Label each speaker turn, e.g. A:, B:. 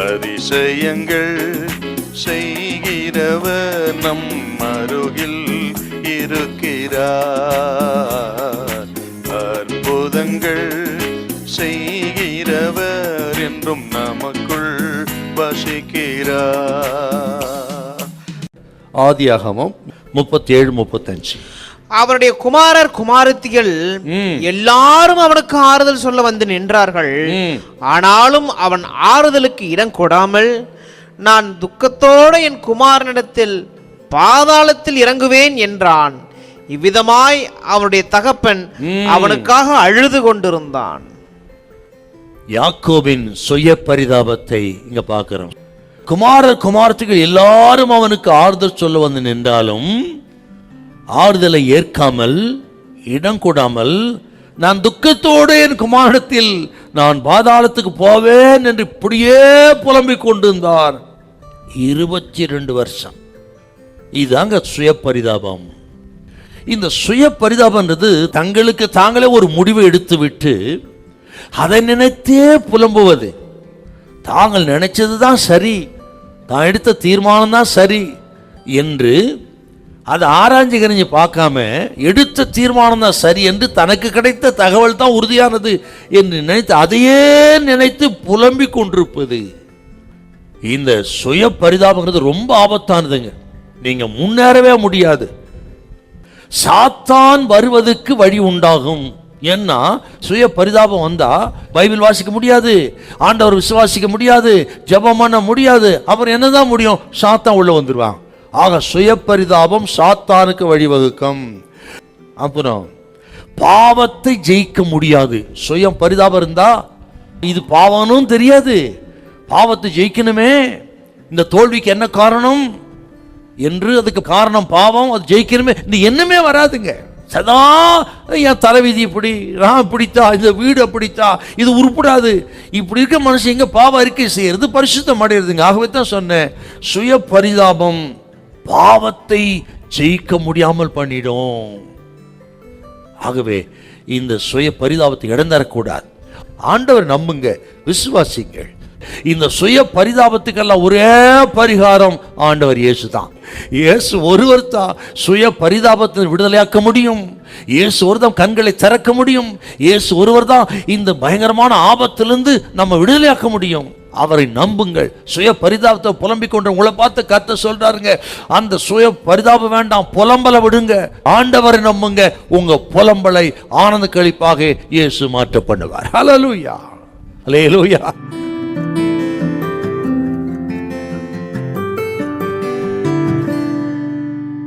A: அதிசயங்கள் செய்கிறவர் நம் அருகில் இருக்கிறார். அற்புதங்கள் செய்கிறவர் என்றும் நமக்குள் வசிக்கிறார்.
B: ஆதியாகமம் 37:35.
C: அவருடைய குமாரர் குமாரத்திகள் எல்லாரும் அவனுக்கு ஆறுதல் சொல்ல வந்து நின்றார்கள். ஆனாலும் அவன் ஆறுதலுக்கு இடம் கொடாமல், நான் துக்கத்தோடு என் குமாரனிடத்தில் பாதாளத்தில் இறங்குவேன் என்றான். இவ்விதமாய் அவனுடைய தகப்பன் அவனுக்காக அழுது கொண்டிருந்தான்.
B: யாக்கோபின் சுய பரிதாபத்தை இங்க பார்க்கிறோம். குமாரர் குமாரத்திகள் எல்லாரும் அவனுக்கு ஆறுதல் சொல்ல வந்து நின்றாலும் ஆறுதலை ஏற்காமல் இடம் கொடாமல், நான் துக்கத்தோடு என் குமாரத்தில் நான் பாதாளத்துக்கு போவேன் என்று இப்படியே புலம்பிக் கொண்டிருந்தார். 22 வருஷம். இதாங்க சுய பரிதாபம். இந்த சுய பரிதாபம்ன்றது தங்களுக்கு தாங்களே ஒரு முடிவை எடுத்து விட்டு அதை நினைத்தே புலம்புவது. தாங்கள் நினைச்சது தான் சரி, தான் எடுத்த தீர்மானம் தான் சரி என்று அதை ஆராய்ச்சி கறிஞ்சு பார்க்காம எடுத்த தீர்மானம் தான் சரி என்று தனக்கு கிடைத்த தகவல் தான் உறுதியானது என்று நினைத்து அதையே நினைத்து புலம்பிக் கொண்டிருப்பது. இந்த சுய பரிதாபங்கிறது ரொம்ப ஆபத்தானதுங்க. நீங்க முன்னேறவே முடியாது. சாத்தான் வருவதற்கு வழி உண்டாகும். ஏன்னா சுய பரிதாபம் வந்தா பைபிள் வாசிக்க முடியாது, ஆண்டவர் விசுவாசிக்க முடியாது, ஜெபம் பண்ண முடியாது. அப்புறம் என்னதான் முடியும்? சாத்தான் உள்ள வந்துருவான். ஆக சுய பரிதாபம் சாத்தானுக்கு வழிவகுக்கும். அப்புறம் பாவத்தை ஜெயிக்க முடியாது. சுய பரிதாபம் இருந்தா இது பாவம்னு தெரியாது. பாவத்தை ஜெயிக்கணுமே, இந்த தோல்விக்கு என்ன காரணம் என்று அதுக்கு காரணம் பாவம், அது ஜெயிக்கணுமே, இந்த எண்ணமே வராதுங்க. சதா என் தலைவிதி இப்படி, நான் இப்படித்தா, இந்த வீடு அப்படித்தா, இது உருப்படாது, இப்படி இருக்க மனுஷன் எங்க பாவ அறிக்கை செய்யறது, பரிசுத்தம் அடையிறதுங்க. ஆகவே தான் சொன்னேன், சுய பரிதாபம் பாவத்தை ஜெயிக்க முடியாமல் பண்ணிடும். ஆகவே இந்த சுய பரிதாபத்தை இடம் தரக்கூடாது. ஆண்டவர் நம்புங்க, விசுவாசிங்கள். இந்த சுய பரிதாபத்துக்கெல்லாம் ஒரே பரிகாரம் ஆண்டவர் இயேசு தான். இயேசு ஒருவர் தான் சுய பரிதாபத்தை விடுதலையாக்க முடியும். இயேசு ஒருவர் கண்களை திறக்க முடியும். இயேசு ஒருவர் தான் இந்த பயங்கரமான ஆபத்திலிருந்து நம்ம விடுதலையாக்க முடியும். அவரை நம்புங்கள். சுய பரிதாபத்தை புலம்பிக் கொண்டு உங்களை பார்த்து கர்த்தர் சொல்றாருங்க, அந்த சுய பரிதாபம் வேண்டாம், புலம்பலை விடுங்க, ஆண்டவரை நம்புங்க. உங்க புலம்பலை ஆனந்த கழிப்பாக இயேசு மாற்ற பண்ணுவார். ஹல்லேலூயா, ஹல்லேலூயா.